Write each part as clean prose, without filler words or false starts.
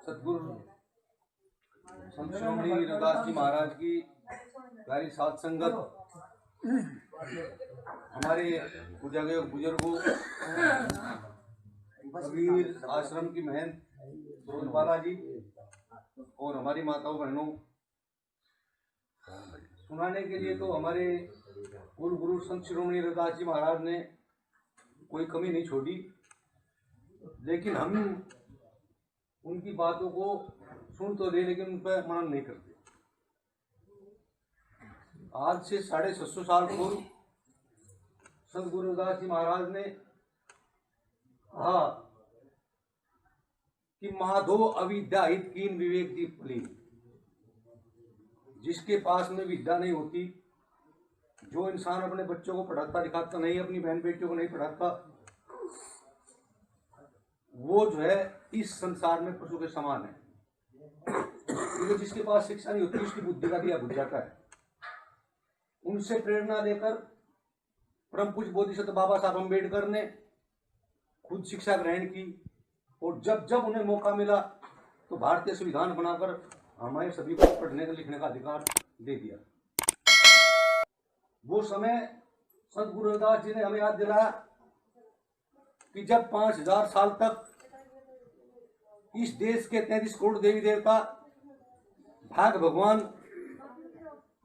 सतगुरु संत श्रोमणी वीरदास जी महाराज की प्यारी साथ संगत, हमारे पूजागे बुजुर्गों, कबीर आश्रम की महंत सोनपाला जी और हमारी माताओं बहनों, सुनाने के लिए तो हमारे गुरु संत श्रोमणी वीरदास जी महाराज ने कोई कमी नहीं छोड़ी, लेकिन हम उनकी बातों को सुन तो ले लेकिन उन पर मनन नहीं करते। आज से 750 साल पूर्व संत गुरु रविदास जी महाराज ने कहा कि माधो अविद्या हित कीन विवेक दीप लीन। जिसके पास में विद्या नहीं होती, जो इंसान अपने बच्चों को पढ़ाता लिखाता नहीं, अपनी बहन बेटियों को नहीं पढ़ाता, वो जो है इस संसार में पशु के समान है। क्योंकि जिसके पास शिक्षा नहीं होती उसकी बुद्धि का दिया बुझ जाता है। उनसे प्रेरणा लेकर परम पूज्य बोधिसत्व बाबा साहब अम्बेडकर ने खुद शिक्षा ग्रहण की और जब जब उन्हें मौका मिला तो भारतीय संविधान बनाकर हमारे सभी को पढ़ने का लिखने का अधिकार दे दिया। वो समय संत गुरु रविदास जी ने हमें याद दिलाया कि जब 5000 साल तक इस देश के 33 करोड़ देवी देवता भाग भगवान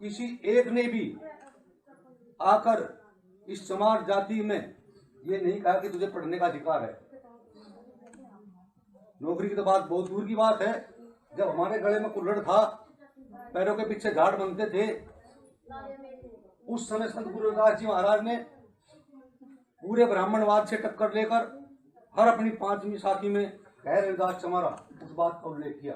किसी एक ने भी आकर इस समाज जाति में ये नहीं कहा कि तुझे पढ़ने का अधिकार है। नौकरी की तो बात बहुत दूर की बात है। जब हमारे गले में कुल्हड़ था, पैरों के पीछे झाड़ बनते थे, उस समय संत गुरु रविदास जी महाराज ने पूरे ब्राह्मणवाद से टक्कर लेकर हर अपनी 5वीं साखी में कह रविदास चमारा उस बात का उल्लेख किया।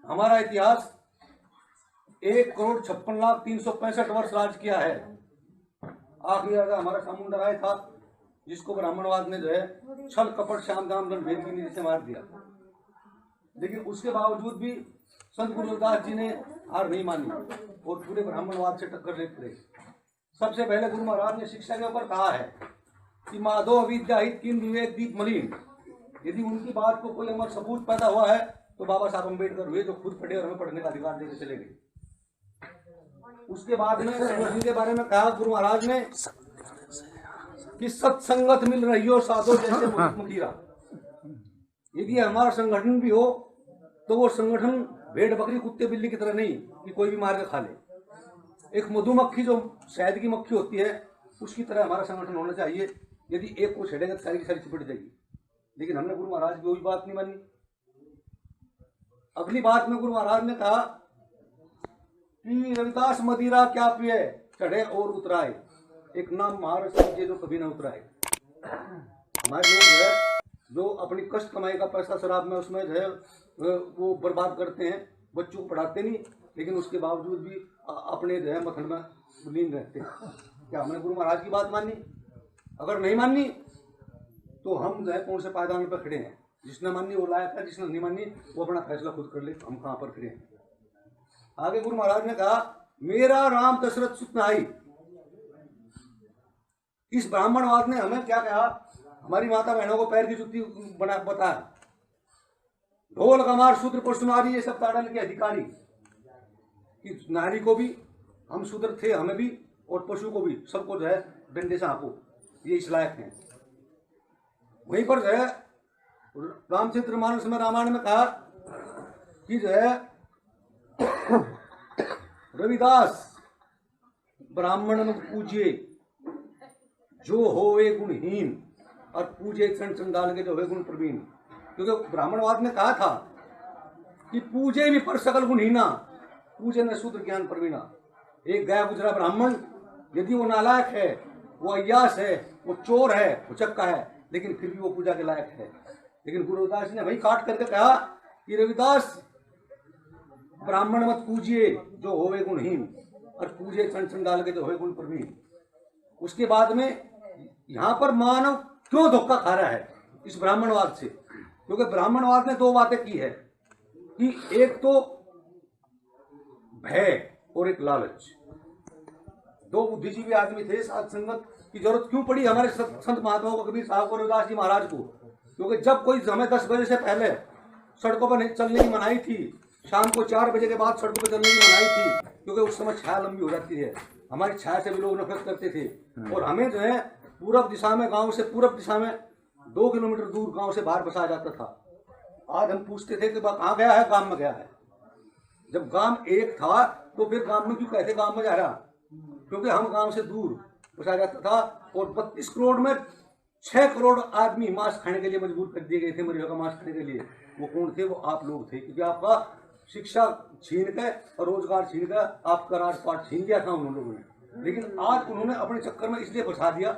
हमारा इतिहास 1,56,365 वर्ष राज किया है। आखिरी राजा हमारा चामुंडा राय था, जिसको ब्राह्मणवाद ने जो है छल कपट श्याम दाम भेद की नीति से मार दिया। लेकिन उसके बावजूद भी संत गुरु रविदास जी ने हार नहीं मानी और पूरे ब्राह्मणवाद से टक्कर लेते रहे। सबसे पहले गुरु महाराज ने शिक्षा के ऊपर कहा है कि माधो अविद्या हित कीन विवेक दीप मलिन। यदि उनकी बात को कोई अमर सबूत पैदा हुआ है तो बाबा साहब अम्बेडकर हुए, जो खुद पढ़े और हमें पढ़ने का अधिकार देकर चले गए। उसके बाद में संगठन के बारे में कहा गुरु महाराज ने कि सत्संगत मिल रही हो साधो जैसे मुखीरा। यदि हमारा संगठन भी हो तो वो संगठन भेड़ बकरी कुत्ते बिल्ली की तरह नहीं कि कोई भी मार के खा ले। एक मधुमक्खी जो शहद की मक्खी होती है उसकी तरह हमारा संगठन होना चाहिए। यदि एक को छेड़ेगा तो सारी की सारी चिपट जाएगी। लेकिन हमने गुरु महाराज की वही बात नहीं मानी। अगली बात में गुरु महाराज ने कहा कि रविदास मदिरा क्या पिए चढ़े और उतराए, एक नाम महाराज समझे जो कभी ना उतराए। हमारे लोग जो है जो अपनी कष्ट कमाई का पैसा शराब में उसमें जो है वो बर्बाद करते हैं, बच्चों को पढ़ाते नहीं, लेकिन उसके बावजूद भी अपने जो है मथन में लीन रहते हैं। क्या हमने गुरु महाराज की बात मानी? अगर नहीं मानी तो हम जो है कौन से पायदान पर खड़े हैं? जिसने मानी वो लायक है, जिसने नहीं मानी वो अपना फैसला खुद कर ले। हम कहाँ पर खड़े हैं? आगे गुरु महाराज ने कहा मेरा राम दशरथ सुत आई। इस ब्राह्मणवाद ने हमें क्या कहा? हमारी माता बहनों को पैर की जुत्ती बना बताया। ढोल कमार शूद्र पुरुष नारी ये सब ताड़न के अधिकारी कि नारी को भी हम शूद्र थे, हमें भी, और पशु को भी, सबको जो है डंडे से हाँको, ये इस लायक हैं। वहीं पर जो है रामचरितमानस में रामायण में कहा कि जो है रविदास ब्राह्मण पूजिए जो होवे गुणहीन और पूजे क्षण चंडाल के जो होवे गुण प्रवीण। क्योंकि ब्राह्मणवाद ने कहा था कि पूजे भी पर सकल गुणहीना, पूजे न शूद्र ज्ञान प्रवीणा। एक गया गुजरा ब्राह्मण यदि वो नालायक है, वो अय्यास है, वो चोर है, वो चक्का है, लेकिन फिर भी वो पूजा के लायक है। लेकिन गुरु रविदास ने वही काट करके कहा कि रविदास ब्राह्मण मत पूजिए जो होवे गुणहीन और पूजे क्षण चंडाल के जो होवे गुण प्रवीण। उसके बाद में यहाँ पर मानव क्यों धोखा खा रहा है इस ब्राह्मणवाद से? क्योंकि ब्राह्मणवाद ने दो बातें की है कि एक तो भय और एक लालच। दो बुद्धिजीवी आदमी थे, साथ संगत की जरूरत क्यों पड़ी हमारे संत महात्माओं को, कबीर साहब को, रविदास जी महाराज को? क्योंकि जब कोई हमें 10 बजे से पहले सड़कों पर चलने की मनाही थी, शाम को 4 बजे के बाद सड़कों पर चलने की मनाही थी, क्योंकि उस समय छाया लंबी हो जाती है। हमारी छाया से भी लोग नफरत करते थे। और हमें जो है पूरब दिशा में, गांव से पूरब दिशा में 2 किलोमीटर दूर गांव से बाहर बसाया जाता था। आज हम पूछते थे कि कहाँ गया है, गांव में गया है। जब गांव एक था तो फिर गांव में क्यों कहते गांव में जा रहा, क्योंकि हम गांव से दूर बसाया जाता था। और 32 करोड़ में 6 करोड़ आदमी मांस खाने के लिए मजबूर कर दिए गए थे, मरीजों का मांस खाने के लिए। वो कौन थे? वो आप लोग थे, क्योंकि आपका शिक्षा छीन के और रोजगार छीन के आपका राजपाट छीन लिया था उन लोगों ने। लेकिन आज उन्होंने अपने चक्कर में इसलिए फंसा दिया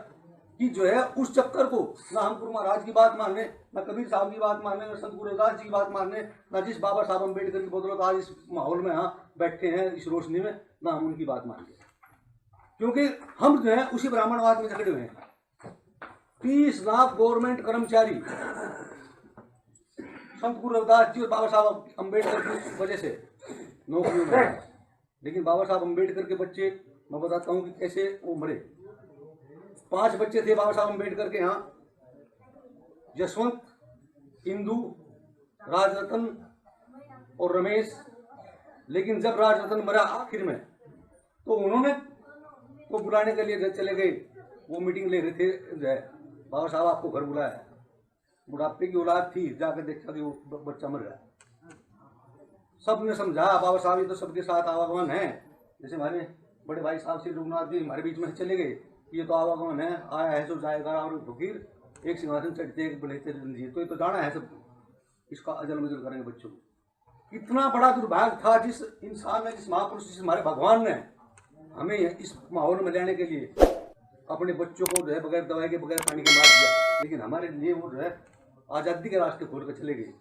कि जो है उस चक्कर को ना हम गुरु महाराज की बात मानने, ना कबीर साहब की बात मानने, ना संत गुरु रविदास जी की बात मानने, ना जिस बाबा साहब अम्बेडकर की बदौलत आज इस माहौल में यहाँ बैठे हैं इस रोशनी में, ना हम उनकी बात मानते, क्योंकि हम जो है उसी ब्राह्मणवाद में झगड़े हुए हैं। 30 लाख गवर्नमेंट कर्मचारी संत गुरु रविदास जी और बाबा साहब अम्बेडकर की वजह से नौकरियों में, लेकिन बाबा साहब अम्बेडकर के बच्चे, मैं बताता हूँ कि कैसे वो मरे। 5 बच्चे थे बाबा साहब अम्बेडकर के यहाँ, यशवंत, इंदु, राजरतन और रमेश। लेकिन जब राजरतन मरा आखिर में, तो उन्होंने को बुलाने के लिए चले गए। वो मीटिंग ले रहे थे, बाबा साहब आपको घर बुलाया, बुढ़ापे की औलाद थी, जाकर देखा कि वो बच्चा मर गया। सबने समझा बाबा साहब ये तो सबके साथ आवागमन है, जैसे हमारे बड़े भाई साहब श्री रघुनाथ जी हमारे बीच में चले गए, ये तो आवागमन है, आया है सो जाएगा। और फकीर एक सिंहासन चढ़ते एक बढ़ते रंजीत, तो ये तो जाना है सब, इसका अजल मजल करेंगे बच्चों को। कितना बड़ा दुर्भाग्य था जिस इंसान ने, जिस महापुरुष, जिस हमारे भगवान ने हमें इस माहौल में लेने के लिए अपने बच्चों को जो है बगैर दवाई के, बगैर पानी के मार दिया। लेकिन हमारे लिए वो जो है आजादी के रास्ते खोल कर चले गए।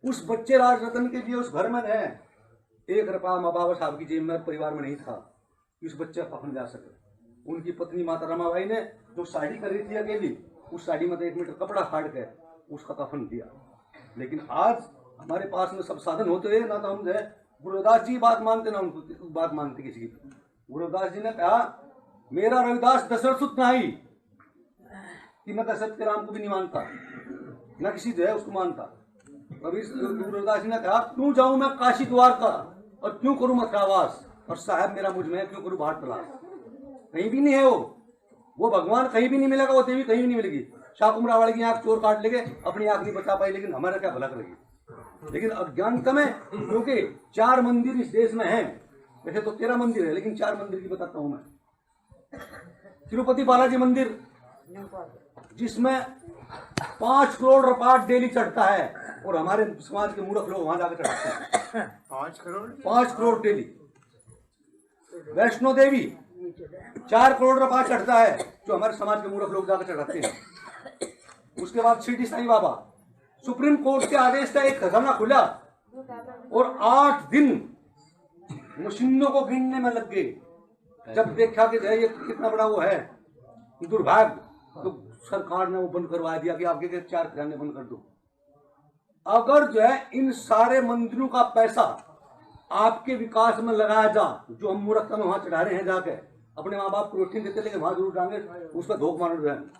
उस बच्चे राजरतन के लिए उस घर में है 1 रुपया माँ बाबा साहब की जेब में, परिवार में नहीं था कि उस बच्चे का कफन जा सके। उनकी पत्नी माता रमाबाई ने जो साड़ी कर रही थी अकेली, उस साड़ी में तो 1 मीटर कपड़ा फाड़ के उसका कफन दिया। लेकिन आज हमारे पास में सब साधन होते हैं, ना तो हम जो है गुरु रविदास जी बात मानते, ना उनको बात मानते किसी की। गुरु रविदास जी ने कहा, मेरा रविदास दशरथ सुत नहीं कि मैं दशरथ के राम को भी नहीं मानता, ना किसी जो है उसको मानता। कभी गुरु रविदास जी ने कहा, क्यों जाऊं मैं काशी द्वार का और क्यों करूं मथुरावास, और साहब मेरा मुझ में क्यों करूं बाहर तलाश। कहीं भी नहीं है वो भगवान कहीं भी नहीं मिलेगा, वो देवी कहीं भी नहीं मिलेगी। शाकुम्भरा वाले की आंख चोर काट लेंगे, अपनी आंख नहीं बचा पाई, लेकिन हमारा क्या भला करेगी। लेकिन अज्ञानता में, क्योंकि 4 मंदिर इस देश में हैं, वैसे तो 13 मंदिर है, लेकिन 4 मंदिर की बताता हूं मैं। तिरुपति बालाजी मंदिर, जिसमें 5 करोड़ रुपया डेली चढ़ता है, और हमारे समाज के मूर्ख लोग वहां जाकर चढ़ाते हैं 5 करोड़ डेली। वैष्णो देवी 4 करोड़ रुपया चढ़ता है, जो हमारे समाज के मूर्ख लोग जाकर चढ़ाते हैं। उसके बाद शिरडी साईं बाबा, सुप्रीम कोर्ट के आदेश से एक खजाना खुला और 8 दिन मशीनों को गिनने में लग गए। जब देखा कि ये कितना बड़ा वो है दुर्भाग्य, तो सरकार ने वो बंद करवा दिया कि आपके 4 खजाने बंद कर दो। अगर जो है इन सारे मंदिरों का पैसा आपके विकास में लगाया जा, जो हम मूर्खता में वहां चढ़ा रहे हैं, जाके अपने माँ बाप को रोटी देते, लेकिन वहां जरूर जाएंगे, उस पर धोख मार रहे हैं।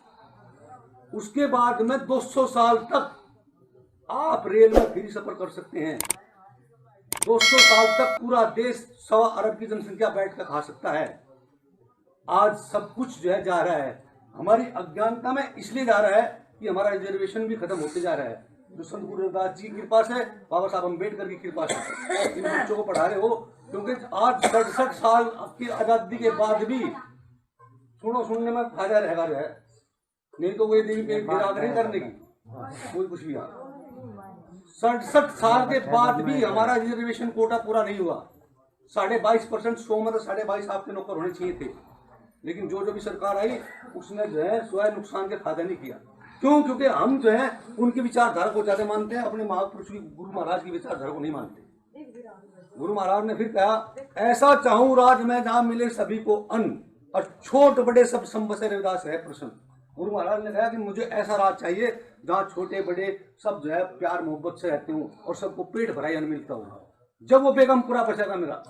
उसके बाद में 200 साल तक आप रेल में फ्री सफर कर सकते हैं। 200 साल तक पूरा देश 1.25 अरब की जनसंख्या बैठ कर खा सकता है। आज सब कुछ जो है जा रहा है, हमारी अज्ञानता में इसलिए जा रहा है कि हमारा रिजर्वेशन भी खत्म होते जा रहा है। जो संत गुरु रविदास जी की कृपा से, बाबा साहब अम्बेडकर की कृपा से इन बच्चों को पढ़ा रहे हो, क्योंकि आज 67 साल की आजादी के बाद भी सुनने में फायदा रहेगा जो है, नहीं तो वही देवी पे गिरा नहीं करने की कोई कुछ भी। 67 साल के बाद भी हमारा रिजर्वेशन कोटा पूरा नहीं हुआ। 22.5% 100 में तो 22.5 आपके नौकर होने चाहिए थे, लेकिन जो भी सरकार आई उसने जो है स्वयं नुकसान के फायदा नहीं किया। क्यों? क्योंकि हम जो है उनकी विचारधारा को ज्यादा मानते हैं, अपने महापुरुष की, गुरु महाराज की विचारधारा को नहीं मानते। गुरु महाराज ने फिर कहा, ऐसा चाहूं राज में जहां मिले सभी को अन्न और छोट बड़े सब संबसे रविदास है प्रसन्न। गुरु महाराज ने कहा कि मुझे ऐसा राज चाहिए जहाँ छोटे बड़े सब जो है प्यार मोहब्बत से रहते हूँ और सबको पेट भराई अन्न मिलता हो। जब वो बेगम पूरा बचेगा मेरा,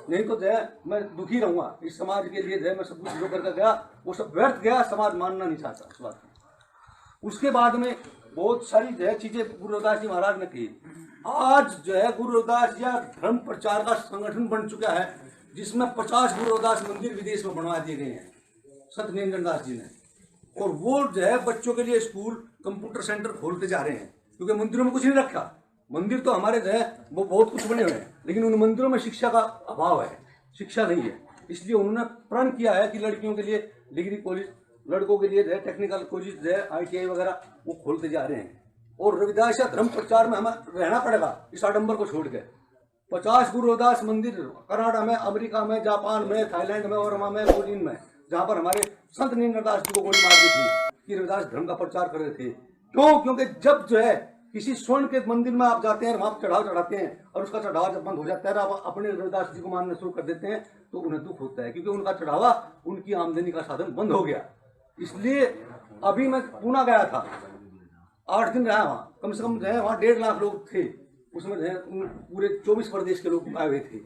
नहीं तो जो है मैं दुखी रहूंगा। इस समाज के लिए जो है मैं सब कुछ जो करके गया वो सब व्यर्थ गया, समाज मानना नहीं चाहता उस बात। उसके बाद में बहुत सारी जो है चीजें गुरु रविदास जी महाराज ने की। आज जो है गुरु रविदास या धर्म प्रचार का संगठन बन चुका है, जिसमें 50 गुरु रविदास मंदिर विदेश में बनवा दिए गए हैं संत निरंजन दास जी ने। और वो जो है बच्चों के लिए स्कूल कंप्यूटर सेंटर खोलते जा रहे हैं, क्योंकि मंदिरों में कुछ नहीं रखा। मंदिर तो हमारे जो है वो बहुत कुछ बने हुए हैं, लेकिन उन मंदिरों में शिक्षा का अभाव है, शिक्षा नहीं है। इसलिए उन्होंने प्रण किया है कि लड़कियों के लिए डिग्री कॉलेज, लड़कों के लिए जो है टेक्निकल कॉलेज जो है ITI वगैरह वो खोलते जा रहे हैं। और रविदास या धर्म प्रचार में हमें रहना पड़ेगा इस आडंबर को छोड़ के। 50 गुरु रविदास मंदिर कनाडा में, अमेरिका में, जापान में, थाईलैंड में, और में, कोरिन में, जहाँ पर हमारे संत निरंजन दास जी को गोली मार दी थी कि रविदास धर्म का प्रचार कर रहे थे। क्यों? क्योंकि जब जो है किसी स्वर्ण के मंदिर में आप जाते हैं, वहां चढ़ाव चढ़ाते हैं, और उसका चढ़ावा जब बंद हो जाता है, आप अपने रविदास जी को मानना शुरू कर देते हैं, तो उन्हें दुख होता है, क्योंकि उनका चढ़ावा उनकी आमदनी का साधन बंद हो गया। इसलिए अभी मैं पूना गया था, 8 दिन रहा वहाँ, कम से कम जो है वहाँ 1.5 लाख लोग थे, उसमें जो है पूरे 24 प्रदेश के लोग आए हुए थे,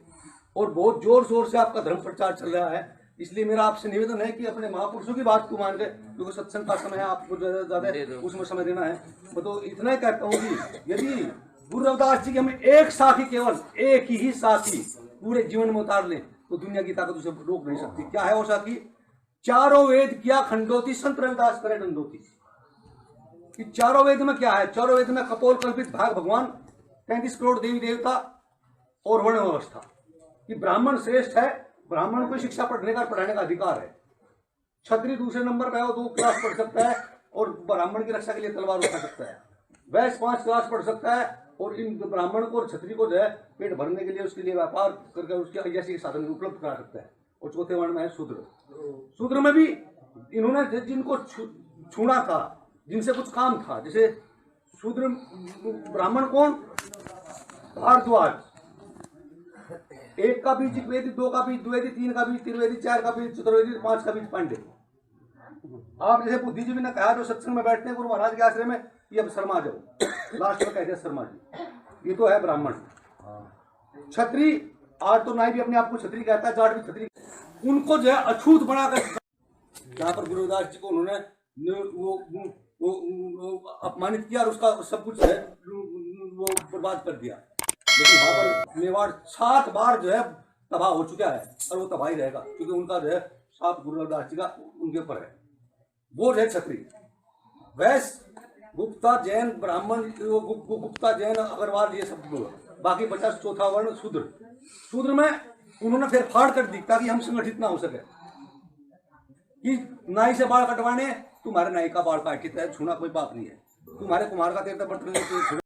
और बहुत जोर शोर से आपका धर्म प्रचार चल रहा है। इसलिए मेरा आपसे निवेदन है कि अपने महापुरुषों की बात को मान के, क्योंकि सत्संग का समय है, आपको ज्यादा उसमें समय देना है, मैं तो इतना ही कहता हूँ कि यदि गुरु रविदास जी की हम एक साखी, केवल एक ही साखी पूरे जीवन में उतार लें, तो दुनिया की ताकत उसे रोक नहीं सकती। क्या है वो साखी? चारों वेद किया खंडोती, संत रविदास करे दंडोती। कि चारों वेद में क्या है? चारों वेद में कपोल कल्पित भाग भगवान, 33 करोड़ देवी देवता और वर्ण व्यवस्था, कि ब्राह्मण श्रेष्ठ है, ब्राह्मण को शिक्षा पढ़ने का अधिकार है। क्षत्रिय दूसरे नंबर पे है, वो 2 क्लास पढ़ सकता है और ब्राह्मण की रक्षा के लिए तलवार उठा सकता है। वैश्य 5 क्लास पढ़ सकता है, और इन ब्राह्मण को और क्षत्रिय को जो है पेट भरने के लिए, उसके लिए व्यापार करके उसके जैसे साधन उपलब्ध करा सकता है। और चौथे वर्ण में है शूद्र। शूद्र में भी इन्होंने जिनको छूना था, जिनसे कुछ काम था, जैसे शूद्र ब्राह्मण कौन? भारद्वाज, 1 का बीज ऋग्वेदी, 2 का बीज द्विवेदी, 3 का बीज त्रिवेदी, 4 का बीज चतुर्वेदी, 5 का बीज पांडे। आप जैसे बुद्धिजीवी ने कहा, जो सत्संग में बैठते हैं गुरु महाराज के आश्रय में, ये अब शर्मा जाओ, लास्ट में कहते हैं शर्मा जी, ये तो है ब्राह्मण। क्षत्रिय, आज तो नाई भी अपने आप को क्षत्रिय कहता है, जाट भी क्षत्रिय, उनको जो है अछूत बनाकर, जहाँ पर गुरु रविदास जी को उन्होंने वो अपमानित किया और उसका सब कुछ है वो बर्बाद कर दिया। लेकिन वहां पर मेवाड़ 7 बार जो है तबाह हो चुका है, और वो तबाही रहेगा, क्योंकि उनका जो है साथ गुरु रविदास जी का उनके ऊपर है। वो जो है क्षत्रिय, वैश्य, गुप्ता, जैन, ब्राह्मण, गुप्ता, जैन, अग्रवाल, ये सब लोग। बाकी 50 चौथा वर्ण शूद्र। शूद्र में उन्होंने फिर फाड़ कर दी ताकि हम संगठित ना हो सके, कि नाई से बाल कटवाने, तुम्हारे नाई का बाल काट के छूना कोई बात नहीं है, तुम्हारे कुमार का तीर्थ बर्तन